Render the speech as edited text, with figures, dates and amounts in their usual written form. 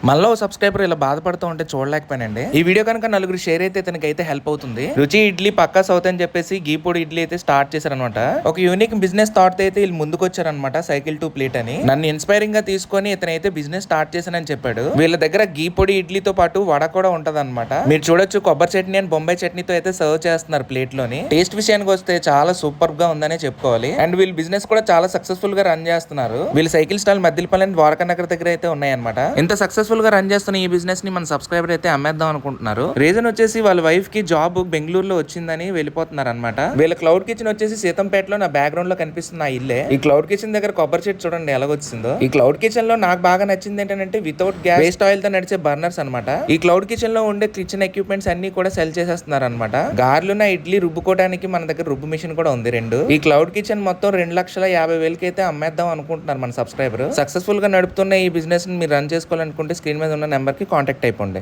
మళ్ళీ సబ్స్క్రైబర్ ఇలా బాధపడుతూ ఉంటే చూడలేకపోయానండి. ఈ వీడియో కనుక నలుగురు షేర్ అయితే తనకైతే హెల్ప్ అవుతుంది. రుచి ఇడ్లీ పక్కా సౌత్ అని చెప్పేసి గీ పొడి ఇడ్లీ అయితే స్టార్ట్ చేశారనమాట. ఒక యూనిక్ బిజినెస్ థాట్ అయితే వీళ్ళు ముందుకు వచ్చారనమాట. సైకిల్ టు ప్లేట్ అని నన్ను ఇన్స్పైరింగ్ గా తీసుకొని ఇతనైతే బిజినెస్ స్టార్ట్ చేశానని చెప్పాడు. వీళ్ళ దగ్గర గీ పొడి ఇడ్లీతో పాటు వడ కూడా ఉంటది అనమాట. మీరు చూడొచ్చు కొబ్బరి చట్నీ అని బొంబాయి చట్నీతో అయితే సర్వ్ చేస్తున్నారు ప్లేట్ లోని. టేస్ట్ విషయానికి వస్తే చాలా సూపర్ గా ఉందనే చెప్పుకోవాలి. అండ్ వీళ్ళు బిజినెస్ కూడా చాలా సక్సెస్ఫుల్ గా రన్ చేస్తున్నారు. వీళ్ళు సైకిల్ స్టాల్ మద్దిలపల్లి ద్వారకా నగర్ దగ్గర అయితే ఉన్నాయన్నమాట. ఇంత సక్సెస్ఫుల్ గా రన్ చేస్తున్న ఈ బిజినెస్ ని మన సబ్స్క్రైబర్ అయితే అమ్మేద్దాం అనుకుంటున్నారు. రీజన్ వచ్చేసి వాళ్ళ వైఫ్ కి జాబ్ బెంగళూరులో వచ్చిందని వెళ్ళిపోతున్నారు అనమాట. వీళ్ళ క్లౌడ్ కిచెన్ వచ్చేసి సీతంపేటలో నా బ్యాక్గ్రౌండ్ లో కనిపిస్తుంది ఆ ఇల్లే. ఈ క్లౌడ్ కిచెన్ దగ్గర కొబ్బరి చెట్టు చూడండి ఎలాగొచ్చిందో. ఈ క్లౌడ్ కిచెన్ లో నాకు బాగా నచ్చింది ఏంటంటే వితౌట్ గ్యాస్ వేస్ట్ ఆయిల్ తో నడిచే బర్నర్స్ అనమాట. ఈ క్లౌడ్ కిచెన్ లో ఉండే కిచెన్ ఎక్విప్మెంట్స్ అన్ని కూడా సెల్ చేసేస్తున్నారు అనమాట. గార్లున్న ఇడ్లీ రుబ్బుకోవడానికి మన దగ్గర రుబ్బు మిషన్ కూడా ఉంది రెండు. ఈ క్లౌడ్ కిచెన్ మొత్తం 2,50,000 అయితే అమ్మేద్దాం అనుకుంటున్నారు మన సబ్స్క్రైబర్. సక్సెస్ఫుల్ గా నడుపుతున్న ఈ బిజినెస్ ని మీరు రన్ చేసుకోవాలనుకుంటే స్క్రీన్ మీద ఉన్న నెంబర్ కి కాంటాక్ట్ అయిపోండి.